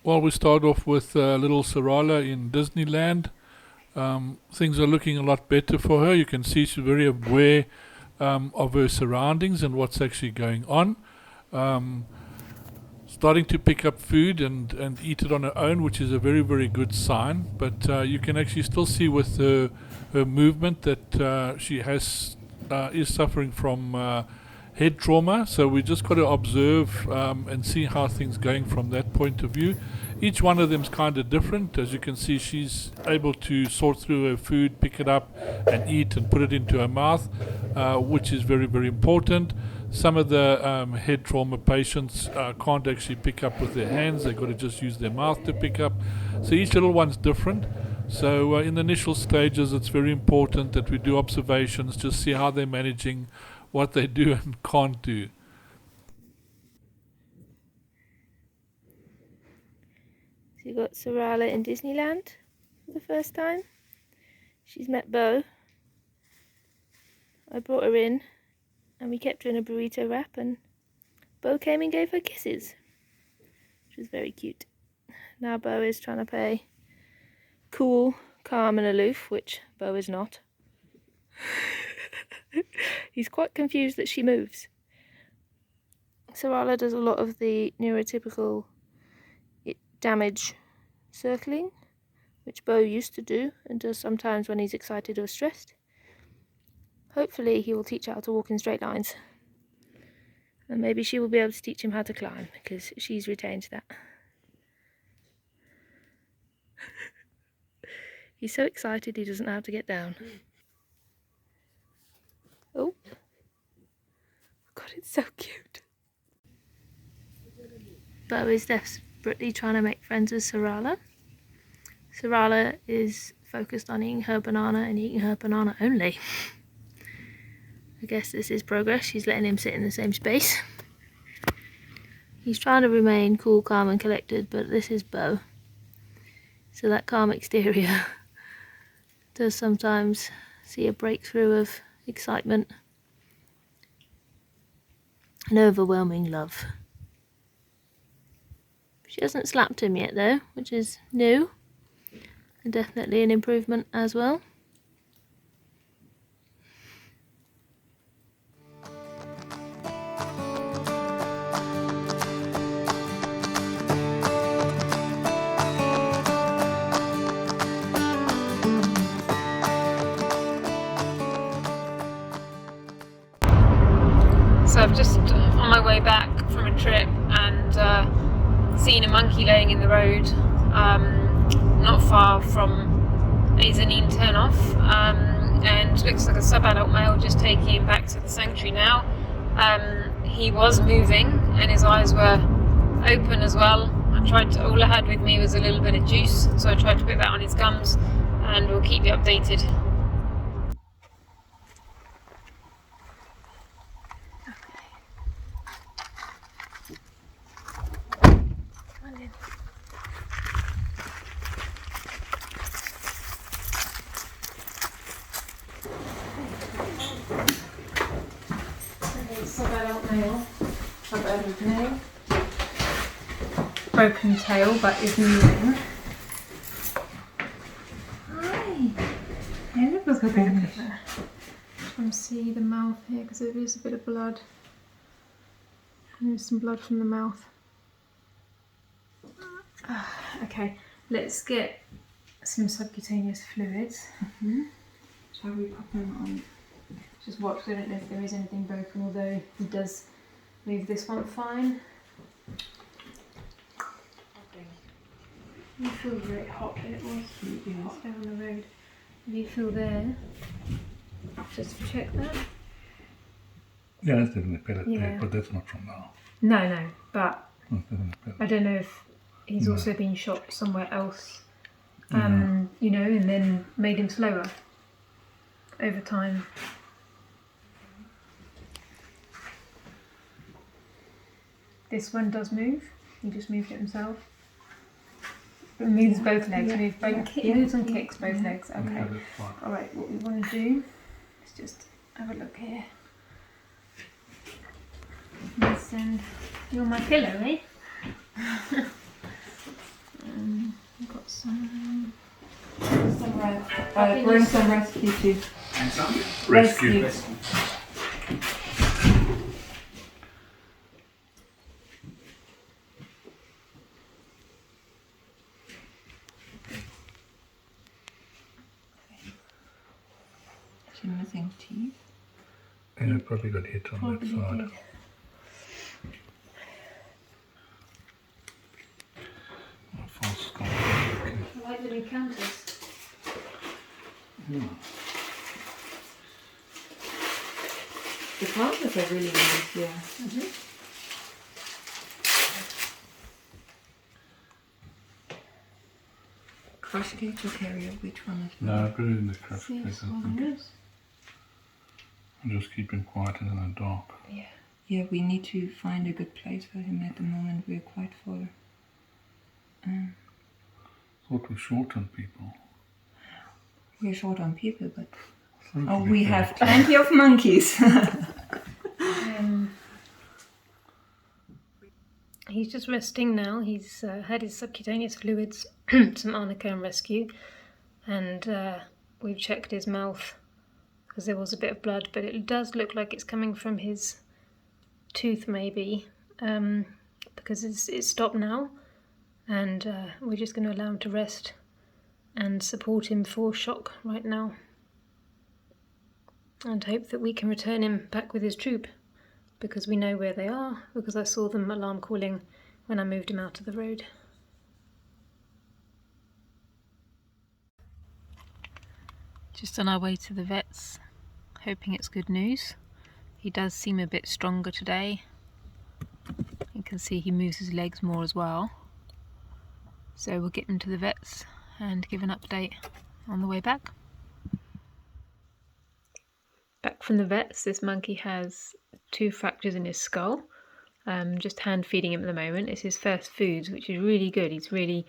Well, we start off with little Serala in Disneyland. Things are looking a lot better for her. You can see she's very aware of her surroundings and what's actually going on. Um, Starting to pick up food and eat it on her own, which is a very, very good sign. But you can actually still see with her movement that she is suffering from head trauma. So we just got to observe and see how things going from that point of view. Each one of them is kind of different. As you can see, she's able to sort through her food, pick it up, and eat and put it into her mouth, which is very, very important. Some of the head trauma patients can't actually pick up with their hands. They've got to just use their mouth to pick up. So each little one's different. So in the initial stages, it's very important that we do observations, just see how they're managing, what they do and can't do. So you got Serala in Disneyland for the first time. She's met Beau. I brought her in and we kept her in a burrito wrap, and Beau came and gave her kisses, which was very cute. Now Beau is trying to play cool, calm and aloof, which Beau is not. He's quite confused that she moves. Sarola does a lot of the neurotypical damage circling, which Beau used to do and does sometimes when he's excited or stressed. Hopefully he will teach her how to walk in straight lines, and maybe she will be able to teach him how to climb, because she's retained that. He's so excited he doesn't know how to get down. Oh God, it's so cute. Beau is desperately trying to make friends with Serala. Serala is focused on eating her banana and eating her banana only. I guess this is progress. She's letting him sit in the same space. He's trying to remain cool, calm and collected, but this is Beau. So that calm exterior does sometimes see a breakthrough of excitement and overwhelming love. She hasn't slapped him yet though, which is new and definitely an improvement as well. So I've just on my way back from a trip and seen a monkey laying in the road, not far from a Zanine turnoff, and looks like a sub-adult male just taking him back to the sanctuary now. He was moving and his eyes were open as well. All I had with me was a little bit of juice, so I tried to put that on his gums, and we'll keep you updated. Sub-adult male, broken tail but is moving. Hi! Yeah, look at that. Trying to see the mouth here because there is a bit of blood. There's some blood from the mouth. Okay, let's get some subcutaneous fluids. Shall we pop them on? Just watch, I don't know if there is anything broken, although he does move this one fine. You feel very hot, it was hot down the road. Do you feel there? Just check that. Yeah, that's definitely pellet Yeah. but that's not from now. No, but That's definitely pellet. I don't know if he's also been shot somewhere else, Yeah. you know, and then made him slower over time. This one does move. He just moved it himself. It moves both legs. Moves and kicks both legs. Okay. Yeah, that's fine. All right. What we want to do is just have a look here. Listen, you're my pillow, eh? Some bring some rescue too. And some Rescue. Is she missing teeth? Yeah, probably got hit on that side. Oh, false skull. Okay. I like the new counters. The counters are really nice, yeah. Crush cake or carrier, which one is No, put it in the crush cake. Yes, I one think. of those. I'll just keep him quiet and in the dark. Yeah. Yeah, we need to find a good place for him at the moment. We're quite full. Thought we're short on people. We're short on people, but Oh, we have plenty of monkeys. He's just resting now. He's had his subcutaneous fluids, some arnica and rescue, and we've checked his mouth because there was a bit of blood, but it does look like it's coming from his tooth maybe, because it's stopped now, and we're just going to allow him to rest and support him for shock right now, and hope that we can return him back with his troop, because we know where they are, because I saw them alarm calling when I moved him out of the road. Just on our way to the vets, hoping it's good news. He does seem a bit stronger today. You can see he moves his legs more as well. So we'll get him to the vets and give an update on the way back. Back from the vets, this monkey has 2 fractures in his skull. Just hand feeding him at the moment. It's his first foods, which is really good. He's really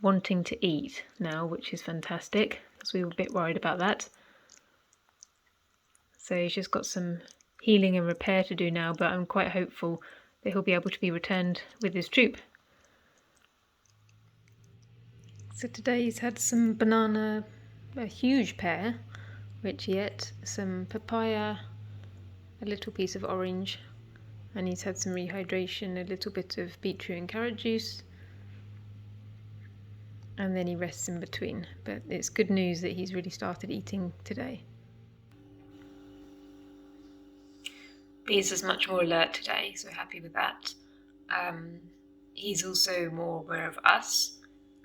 wanting to eat now, which is fantastic, because we were a bit worried about that. So he's just got some healing and repair to do now, but I'm quite hopeful that he'll be able to be returned with his troop. So today he's had some banana, a huge pear, which he ate, some papaya, a little piece of orange, and he's had some rehydration, a little bit of beetroot and carrot juice, and then he rests in between. But it's good news that he's really started eating today. Beezer's much more alert today, so happy with that. He's also more aware of us,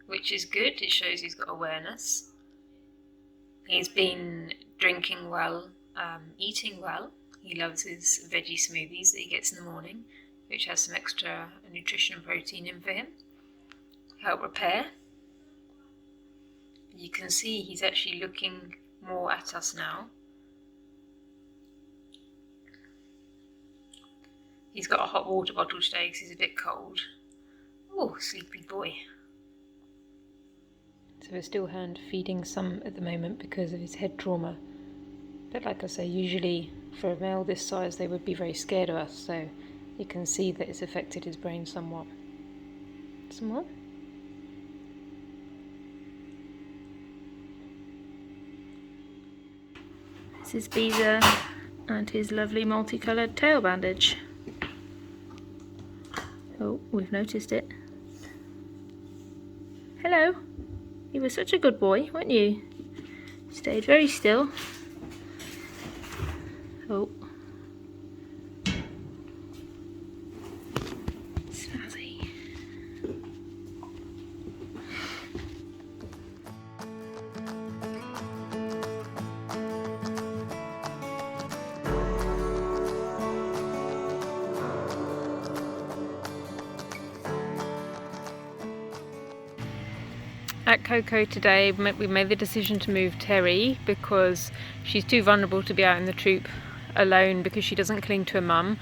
which is good. It shows he's got awareness. He's been drinking well, eating well. He loves his veggie smoothies that he gets in the morning, which has some extra nutrition and protein in for him. Help repair. You can see he's actually looking more at us now. He's got a hot water bottle today because he's a bit cold. Oh, sleepy boy. So we're still hand feeding some at the moment because of his head trauma. But like I say, usually for a male this size they would be very scared of us, so you can see that it's affected his brain somewhat. Some more? This is Beezer and his lovely multicoloured tail bandage. Oh, we've noticed it. Hello. You were such a good boy, weren't you? Stayed very still. Oh. Snazzy. At Coco today, we made the decision to move Terri because she's too vulnerable to be out in the troop alone because she doesn't cling to her mum.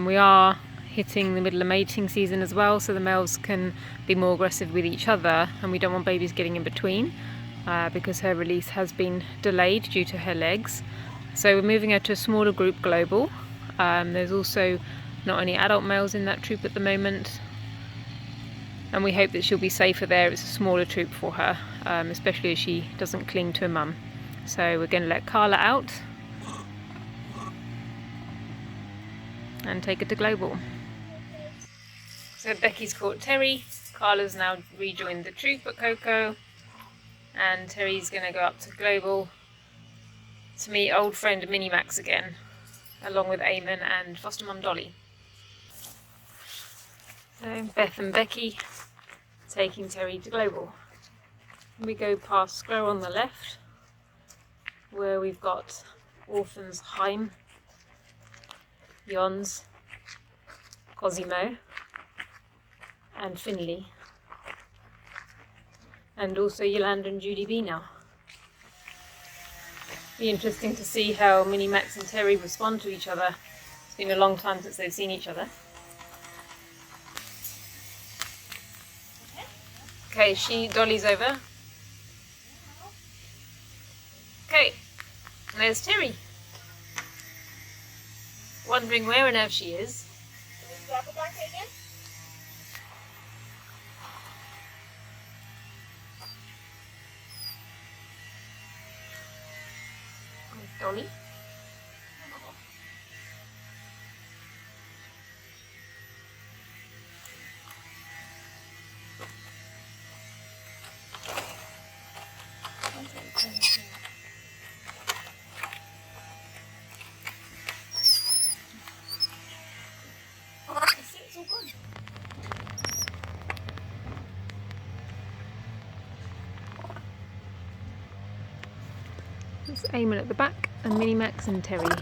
We are hitting the middle of mating season as well, so the males can be more aggressive with each other, and we don't want babies getting in between because her release has been delayed due to her legs. So we're moving her to a smaller group global. There's also not any adult males in that troop at the moment. and we hope that she'll be safer there. It's a smaller troop for her, especially as she doesn't cling to her mum. So we're going to let Carla out and take her to Global. So Becky's caught Terri, Carla's now rejoined the troop at Coco, and Terri's going to go up to Global to meet old friend Minnie Max again, along with Eamon and foster mum Dolly. So Beth and Becky taking Terri to Global. We go past Square on the left, where we've got Orphan's Haim, Jons, Cosimo and Finley, and also Yolanda and Judy B now. Be interesting to see how Minnie Max and Terri respond to each other. It's been a long time since they've seen each other. Okay, Dolly's over. Okay, there's Terri. Wondering where on earth she is. Can we grab a blanket again? Dolly. It's all gone. There's Eamon at the back and Minnie Max and Terri.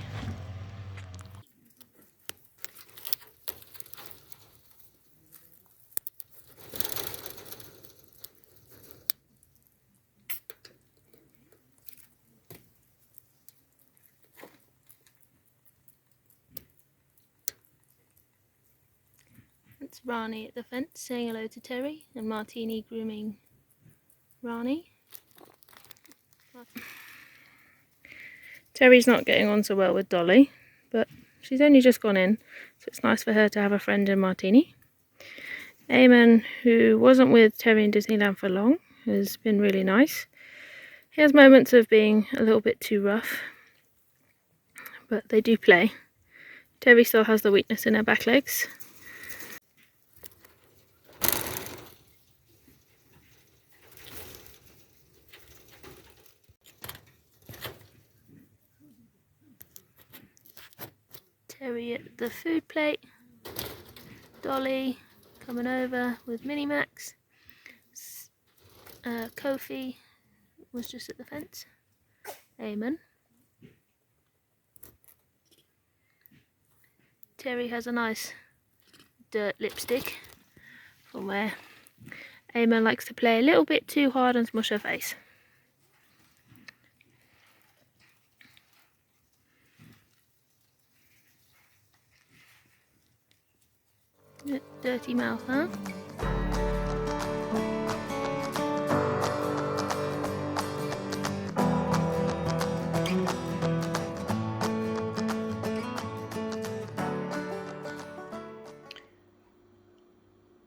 It's Rani at the fence saying hello to Terri, and Martini grooming Rani. Terri's not getting on so well with Dolly, but she's only just gone in, so it's nice for her to have a friend in Martini. Eamon, who wasn't with Terri in Disneyland for long, has been really nice. He has moments of being a little bit too rough, but they do play. Terri still has the weakness in her back legs. Terri at the food plate, Dolly coming over with Minnie Max, Kofi was just at the fence, Eamon. Terri has a nice dirt lipstick from where Eamon likes to play a little bit too hard and smush her face. Dirty mouth, huh?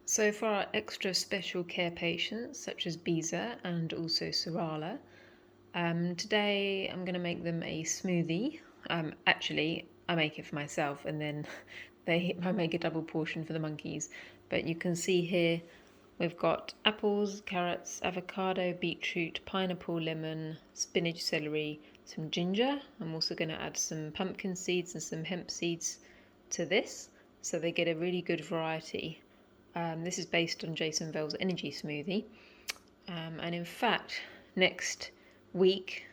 So for our extra special care patients, such as Beezer and also Serala, today I'm going to make them a smoothie. Actually, I make it for myself, and then I make a double portion for the monkeys. But you can see here we've got apples, carrots, avocado, beetroot, pineapple, lemon, spinach, celery, some ginger. I'm also going to add some pumpkin seeds and some hemp seeds to this, so they get a really good variety. This is based on Jason Bell's energy smoothie, and in fact next week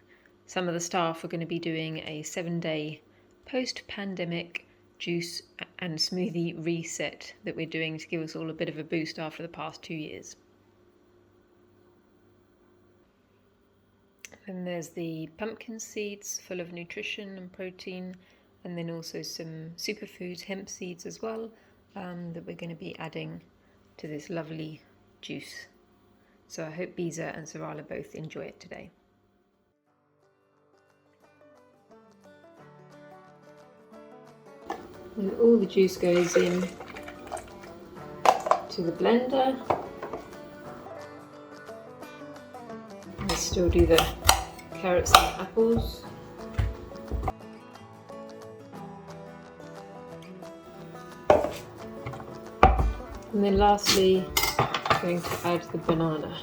some of the staff are going to be doing a 7-day post-pandemic juice and smoothie reset that we're doing to give us all a bit of a boost after the past 2 years. And there's the pumpkin seeds full of nutrition and protein, and then also some superfoods, hemp seeds as well, that we're going to be adding to this lovely juice. So I hope Beezer and Sarola both enjoy it today. And all the juice goes in to the blender, still do the carrots and apples. And then lastly, I'm going to add the banana.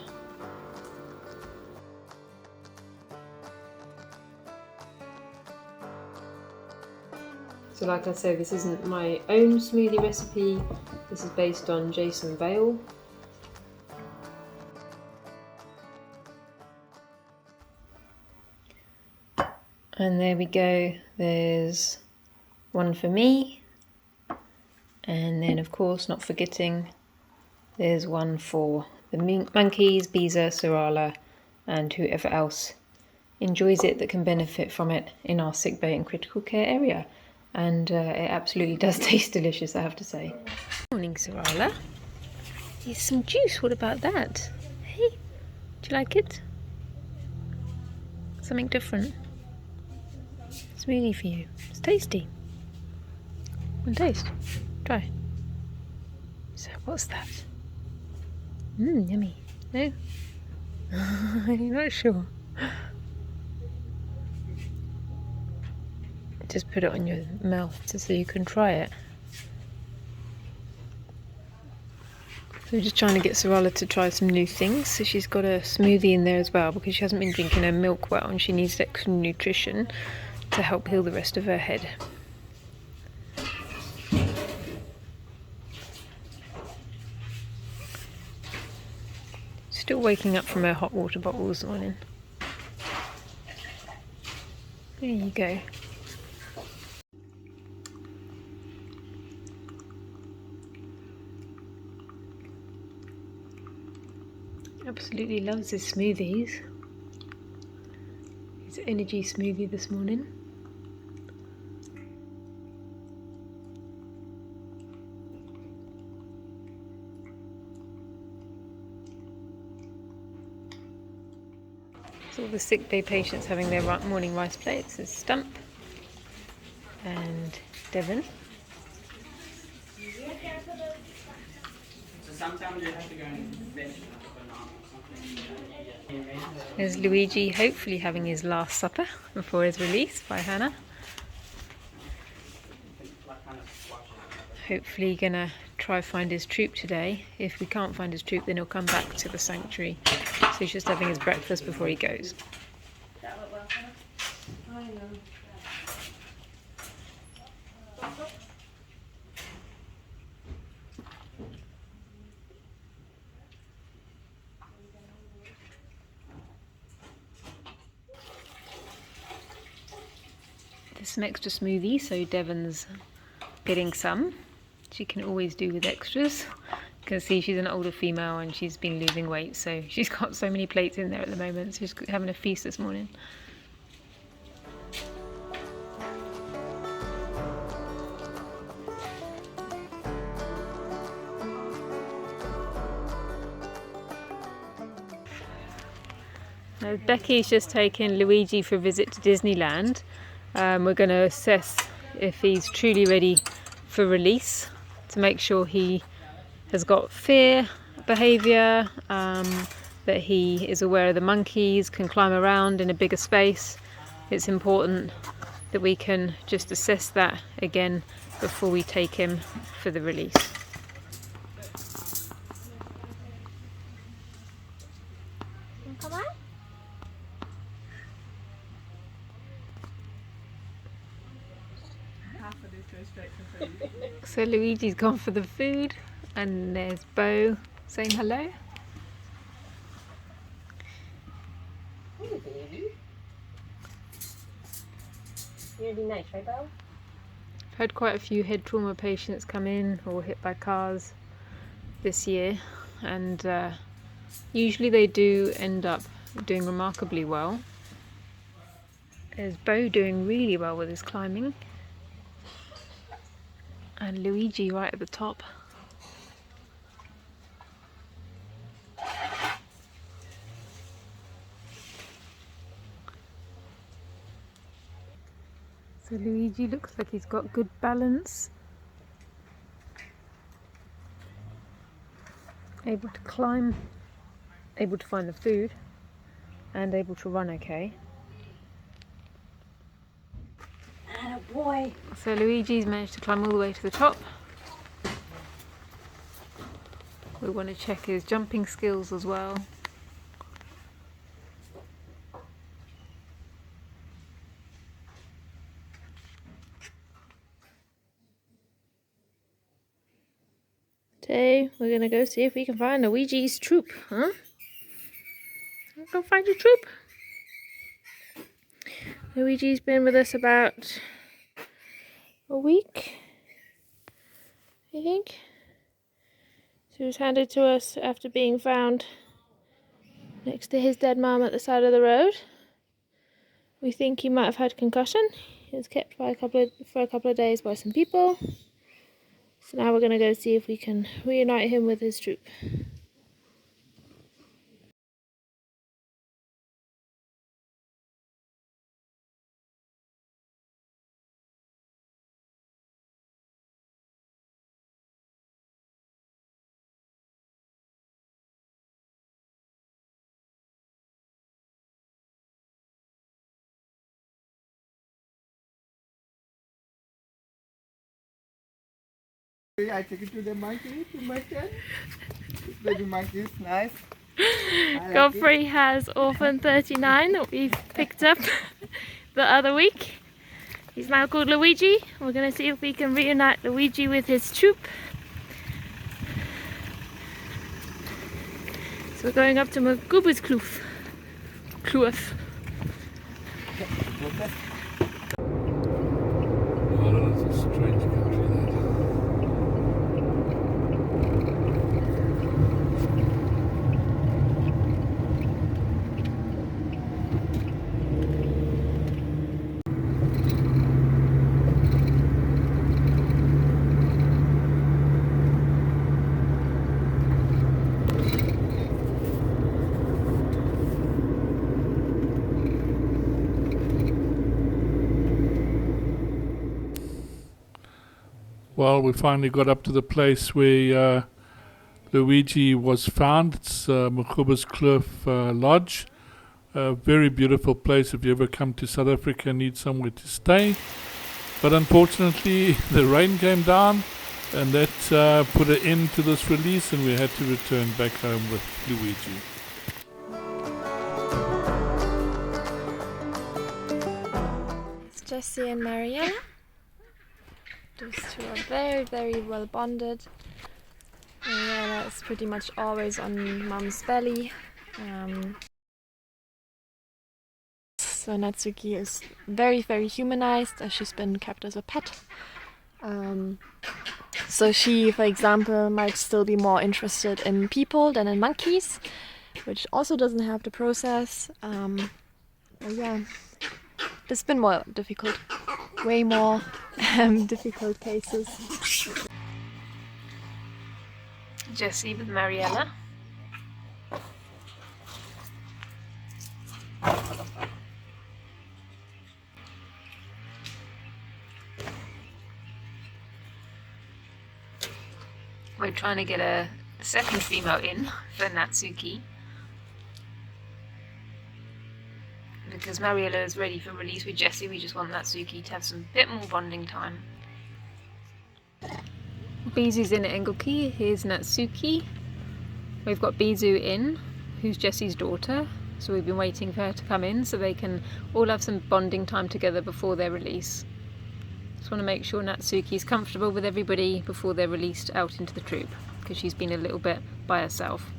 So like I said, this isn't my own smoothie recipe, this is based on Jason Beau. And there we go, there's one for me. And then of course, not forgetting, there's one for the monkeys, Beezer, Serala, and whoever else enjoys it that can benefit from it in our sick bay and critical care area. And it absolutely does taste delicious, I have to say. Morning, Serala. Here's some juice, what about that? Hey, do you like it? Something different. Smoothie for you. It's tasty. One taste. Try. So, what's that? Yummy. No? I'm not sure. Just put it on your mouth so you can try it. So we're just trying to get Sarola to try some new things. So she's got a smoothie in there as well because she hasn't been drinking her milk well and she needs extra nutrition to help heal the rest of her head. Still waking up from her hot water bottle this morning. There you go. Absolutely loves his smoothies. His energy smoothie this morning. So all the sick bay patients having their morning rice plates is Stump and Devon. So sometimes you have to go and fetch a banana or something. There's Luigi hopefully having his last supper before his release by Hannah. Hopefully gonna try find his Troupe today. If we can't find his Troupe, then he'll come back to the sanctuary. So he's just having his breakfast before he goes. There's some extra smoothie, so Devon's getting some. She can always do with extras. You can see she's an older female and she's been losing weight, so she's got so many plates in there at the moment. So she's having a feast this morning. Now, Becky's just taken Luigi for a visit to Disneyland. We're going to assess if he's truly ready for release to make sure he has got fear behaviour, that he is aware of the monkeys, can climb around in a bigger space. It's important that we can just assess that again before we take him for the release. Come on. So Luigi's gone for the food, and there's Beau saying hello. Really nice, right, Beau? I've had quite a few head trauma patients come in or hit by cars this year, and usually they do end up doing remarkably well. There's Beau doing really well with his climbing, and Luigi right at the top. So Luigi looks like he's got good balance, able to climb, able to find the food, and able to run okay. Boy. So Luigi's managed to climb all the way to the top. We want to check his jumping skills as well. Today we're gonna go see if we can find Luigi's Troupe, huh? Let's go find your Troupe. Luigi's been with us about a week, I think. So he was handed to us after being found next to his dead mom at the side of the road. We think he might have had concussion. He was kept for a couple of days by some people. So now we're going to go see if we can reunite him with his Troupe. I take it to the monkey, to my cat. Baby monkey is nice. Godfrey has Orphan 39 that we picked up the other week. He's now called Luigi. We're going to see if we can reunite Luigi with his Troupe. So we're going up to Maguba's Kloof. Oh, that's a strange country, that. Well, we finally got up to the place where Luigi was found. It's Maguba's Kloof Lodge. A very beautiful place if you ever come to South Africa and need somewhere to stay. But unfortunately, the rain came down and that put an end to this release, and we had to return back home with Luigi. It's Jessie and Mariella. Those two are very, very well bonded. Mariella is pretty much always on Mom's belly. So Natsuki is very, very humanized, as she's been kept as a pet. So she, for example, might still be more interested in people than in monkeys, which also doesn't have the process. But yeah, it's been more difficult. Way more difficult cases. Jessie with Mariella. We're trying to get a second female in for Natsuki, because Mariella is ready for release with Jessie. We just want Natsuki to have some bit more bonding time. Beezer's in at Engelke. Here's Natsuki. We've got Beezer in, who's Jessie's daughter. So we've been waiting for her to come in so they can all have some bonding time together before their release. Just want to make sure Natsuki's comfortable with everybody before they're released out into the troop, because she's been a little bit by herself.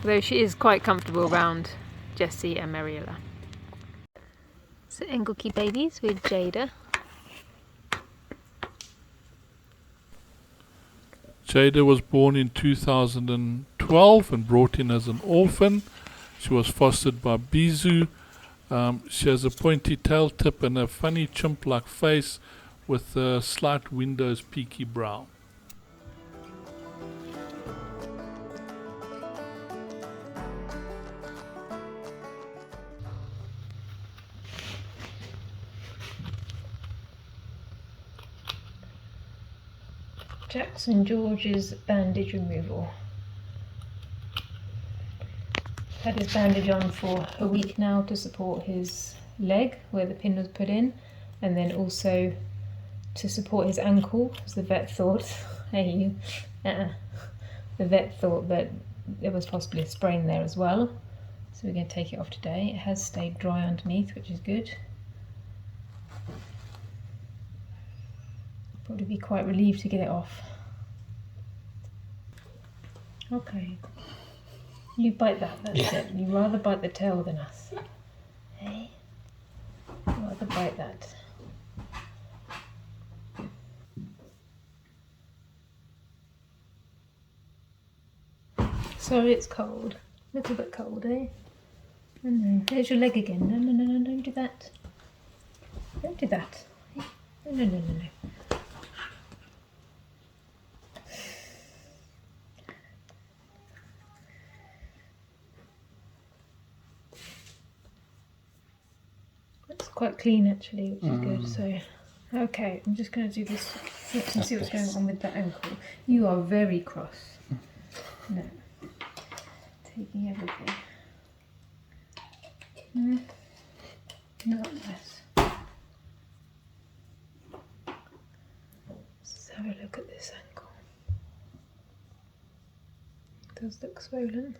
Though she is quite comfortable around Jessie and Mariella. So Engelke babies with Jada. Jada was born in 2012 and brought in as an orphan. She was fostered by Beezer. She has a pointy tail tip and a funny chimp-like face with a slight Windows peaky brow. Jackson George's bandage removal. had his bandage on for a week now to support his leg where the pin was put in, and then also to support his ankle, as the vet thought. Hey you. The vet thought that there was possibly a sprain there as well, so we're going to take it off today. It has stayed dry underneath, which is good. Probably be quite relieved to get it off. Okay. You bite that, that's it. You rather bite the tail than us. Hey? You rather bite that. Sorry it's cold. A little bit cold, eh? Oh no. There's your leg again. No, no, no, no, don't do that. Don't do that. No, no, no, no, no. It's quite clean actually, which is good. So, okay, I'm just going to do this and see what's going on with that ankle. You are very cross. No. Taking everything. Not less. Let's have a look at this ankle. It does look swollen.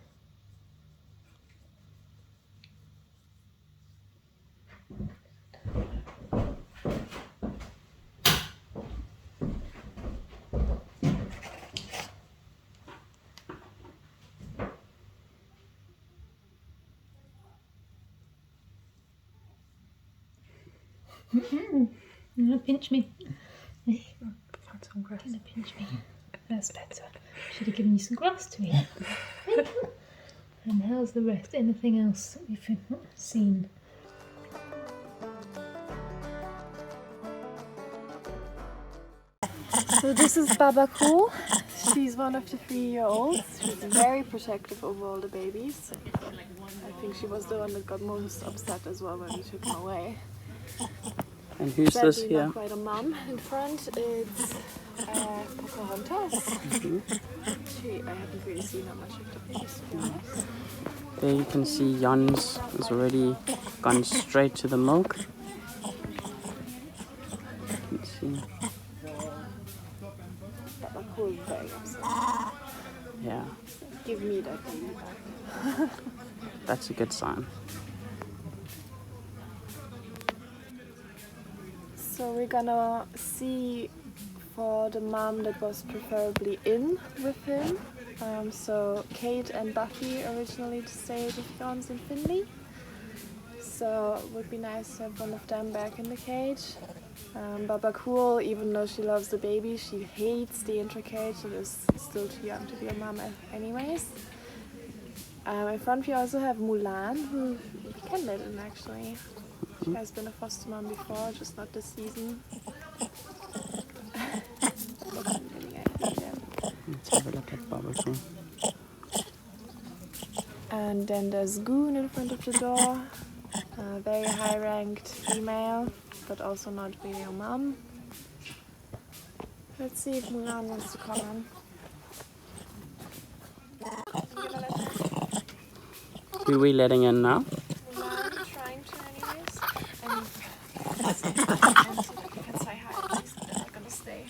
No, pinch me. Find some grass. Gonna pinch me. That's better. Should have given you some grass to eat. And how's the rest? Anything else that we've not seen? So this is Babaku. She's one of the 3-year-olds. She's very protective over all the babies. I think she was the one that got most upset as well when we took them away. And who's this Sadly, here? not quite a mum. In front, it's Pocahontas. I haven't really seen that much of the babies, to be honest. There you can see Jan's has already gone straight to the milk. You can see. Babaku is very upset. Yeah, Give me that baby back. that's a good sign. So we're gonna see for the mom that was preferably in with him. So Kate and Buffy originally stayed with Jans in Finley. So it would be nice to have one of them back in the cage. Babacool, even though she loves the baby, she hates the intercage. It is still too young to be a mom anyways. In front we also have Mulan, who we can let in actually. She has been a foster mom before, just not this season. Let's have a look at Babaku. And then there's Goon in front of the door, a very high-ranked female, but also not really a mom. Let's see if Mulan wants to come in. Who are we letting in now? Mulan trying to anyways. And see if you can say hi at least, they're not gonna stay.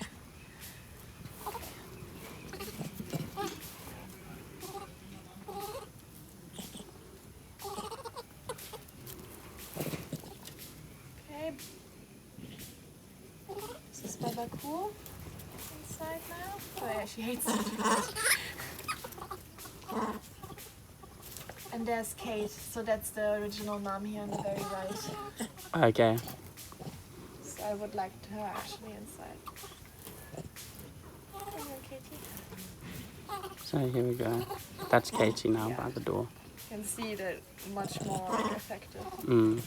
Okay. This is Babacool inside now. Oh yeah, she hates it. And there's Kate, so that's the original mom here on the very right. Okay. So I would like her actually inside. Come on, Katie. So here we go. That's Katie now by the door. You can see that much more effective.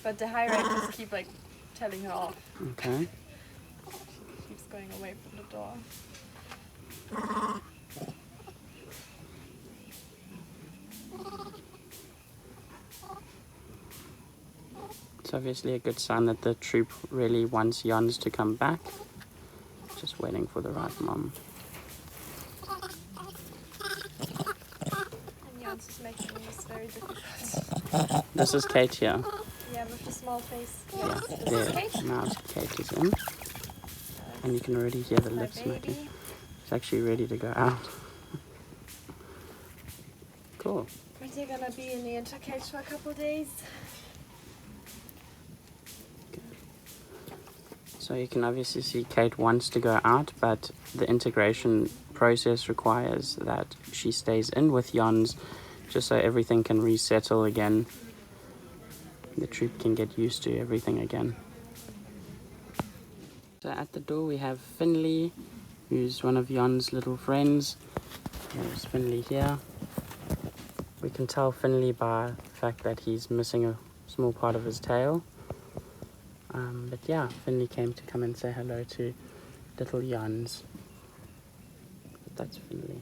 But the high rankers keep like telling her off. Okay. She keeps going away from the door. It's obviously a good sign that the troop really wants Jans to come back. Just waiting for the right mom. And Jans is is making this very difficult. This is Kate here. Yeah, with the small face. Yeah, This is there. Kate. Now Kate is in. And you can already hear the My lips smacking. baby. It's actually ready to go out. Cool. But you're gonna be in the intercage for a couple days. So you can obviously see Kate wants to go out, but the integration process requires that she stays in with Jans just so everything can resettle again. The troop can get used to everything again. So at the door we have Finley, who's one of Jan's little friends. There's Finley here. We can tell Finley by the fact that he's missing a small part of his tail. But yeah, Finley came to come and say hello to little Jans. But that's Finley.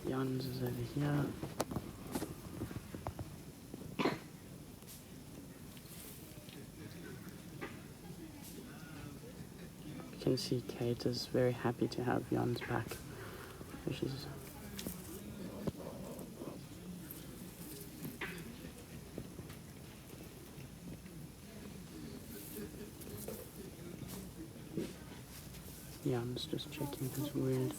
Jans is over here. You can see Kate is very happy to have Jans back. So she's Jans just checking his wound.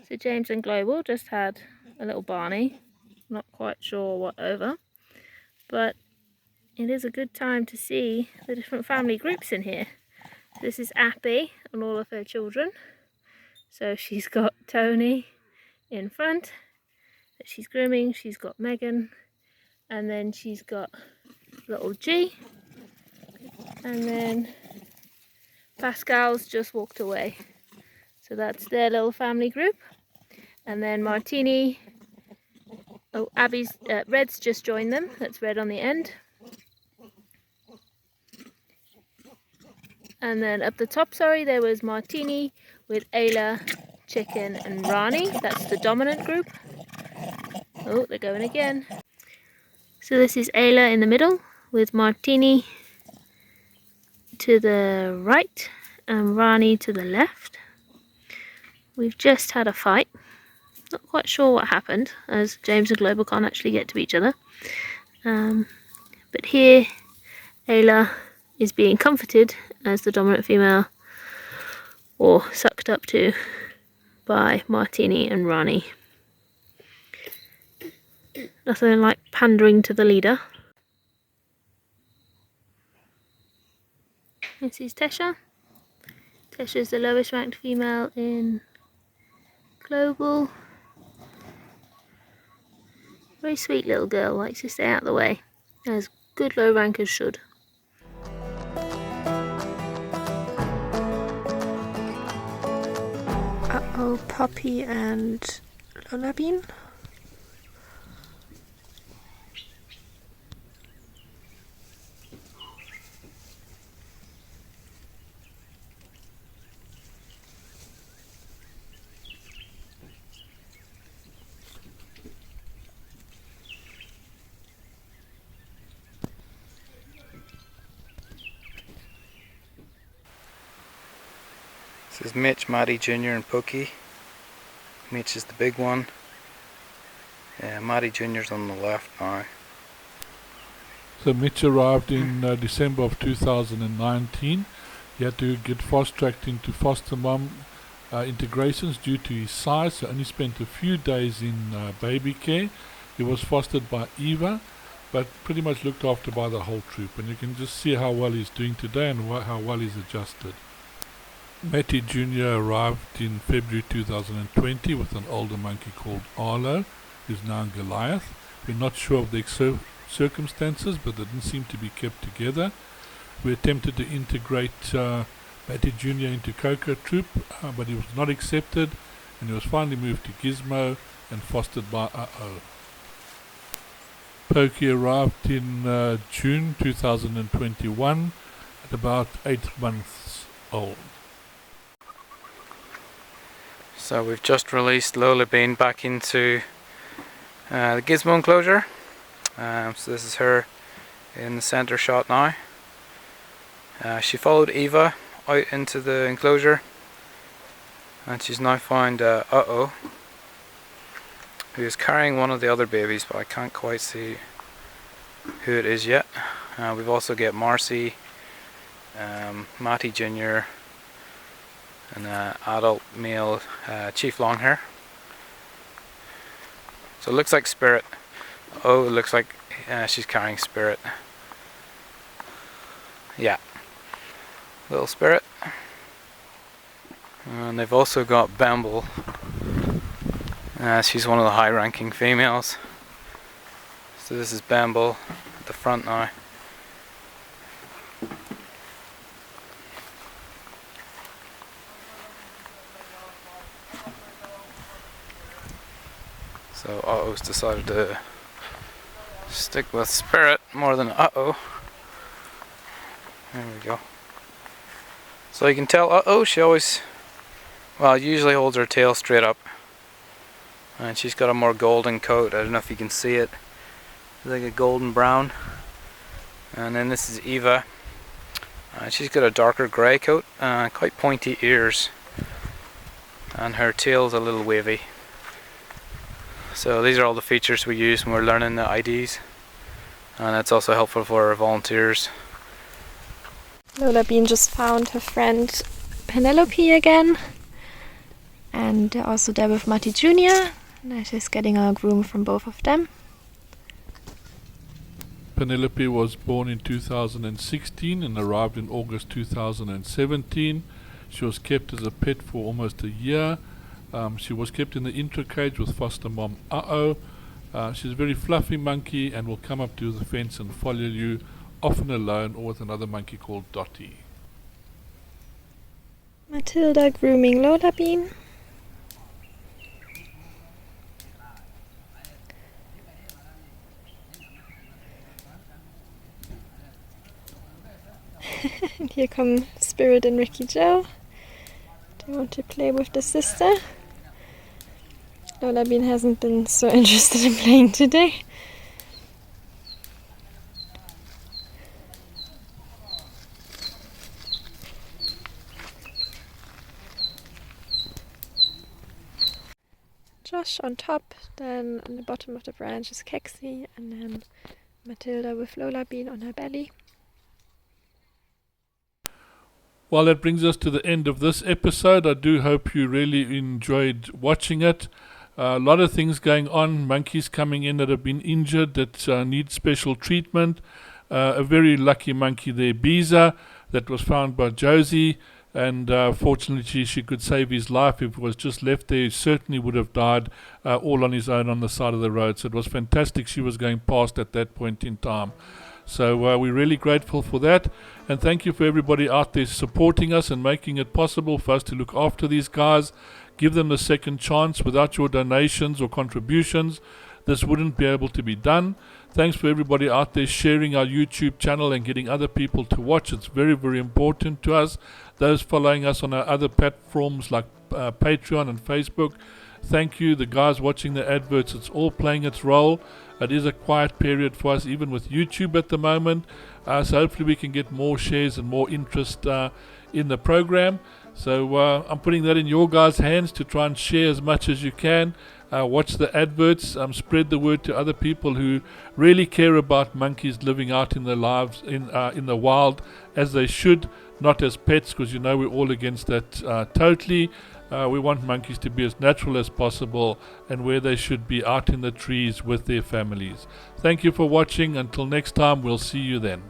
So James and Global just had a little Barney, not quite sure what over, but it is a good time to see the different family groups in here. This is Appy and all of her children. So she's got Tony in front that she's grooming, she's got Megan, and then she's got little G, and then Pascal's just walked away. So that's their little family group. And then Martini, oh, Abby's, Red's just joined them, that's Red on the end. And then up the top, sorry, there was Martini with Ayla, Chicken and Rani, that's the dominant group. Oh, they're going again. So this is Ayla in the middle with Martini to the right and Rani to the left. We've just had a fight. Not quite sure what happened, as James and Global can't actually get to each other. But here, Ayla is being comforted as the dominant female, or sucked up to, by Martini and Rani. Nothing like pandering to the leader. This is Tesha. Tesha is the lowest ranked female in Global. Very sweet little girl, likes to stay out of the way, as good low rankers should. Uh-oh, Poppy and Lola Bean. This is Mitch, Marty Jr. and Pookie. Mitch is the big one. Marty Jr.'s on the left now. So Mitch arrived in December of 2019. He had to get fast-tracked into foster mom integrations due to his size, so only spent a few days in baby care. He was fostered by Eva, but pretty much looked after by the whole troop, and you can just see how well he's doing today and how well he's adjusted. Matty Jr. arrived in February 2020 with an older monkey called Arlo, who's now in Goliath. We're not sure of the circumstances, but they didn't seem to be kept together. We attempted to integrate Matty Jr. into Coco Troupe, but he was not accepted, and he was finally moved to Gizmo and fostered by Uh-Oh. Pokey arrived in June 2021 at about 8 months old. So we've just released Lola Bean back into the Gizmo enclosure. So this is her in the center shot now. She followed Eva out into the enclosure, and she's now found Uh-Oh, who is carrying one of the other babies, but I can't quite see who it is yet. We've also got Marcy, Matty Jr., and adult male Chief Longhair. So it looks like Spirit. Oh, it looks like she's carrying Spirit. Yeah, little Spirit. And they've also got Bamble. She's one of the high-ranking females. So this is Bamble at the front now. So Uh-Oh's decided to stick with Spirit more than Uh-Oh. There we go. So you can tell Uh-Oh, she always, well, usually holds her tail straight up. And she's got a more golden coat. I don't know if you can see it. It's like a golden brown. And then this is Eva. She's got a darker grey coat, quite pointy ears. And her tail's a little wavy. So these are all the features we use when we're learning the IDs, and that's also helpful for our volunteers. Lola Bean just found her friend Penelope again, and they're also there with Matty Jr. Now she's getting a groom from both of them. Penelope was born in 2016 and arrived in August 2017. She was kept as a pet for almost a year. She was kept in the intro cage with foster mom Uh-Oh. She's a very fluffy monkey and will come up to the fence and follow you, often alone or with another monkey called Dottie. Matilda grooming Lola Bean. And here come Spirit and Ricky Joe. They want to play with the sister. Lola Bean hasn't been so interested in playing today. Josh on top, then on the bottom of the branch is Kexi, and then Matilda with Lola Bean on her belly. Well, that brings us to the end of this episode. I do hope you really enjoyed watching it. A lot of things going on, monkeys coming in that have been injured that need special treatment. A very lucky monkey there, Beezer, that was found by Josie, and fortunately she could save his life. If it was just left there, he certainly would have died all on his own on the side of the road. So it was fantastic she was going past at that point in time. So we're really grateful for that, and thank you for everybody out there supporting us and making it possible for us to look after these guys, give them a second chance. Without your donations or contributions, this wouldn't be able to be done. Thanks for everybody out there sharing our YouTube channel and getting other people to watch. It's very, very important to us. Those following us on our other platforms like Patreon and Facebook, thank you. The guys watching the adverts, it's all playing its role. It is a quiet period for us, even with YouTube at the moment. So hopefully we can get more shares and more interest in the program. So I'm putting that in your guys' hands to try and share as much as you can. Watch the adverts, spread the word to other people who really care about monkeys living out in their lives in the wild as they should, not as pets, because you know we're all against that totally. We want monkeys to be as natural as possible and where they should be, out in the trees with their families. Thank you for watching. Until next time, we'll see you then.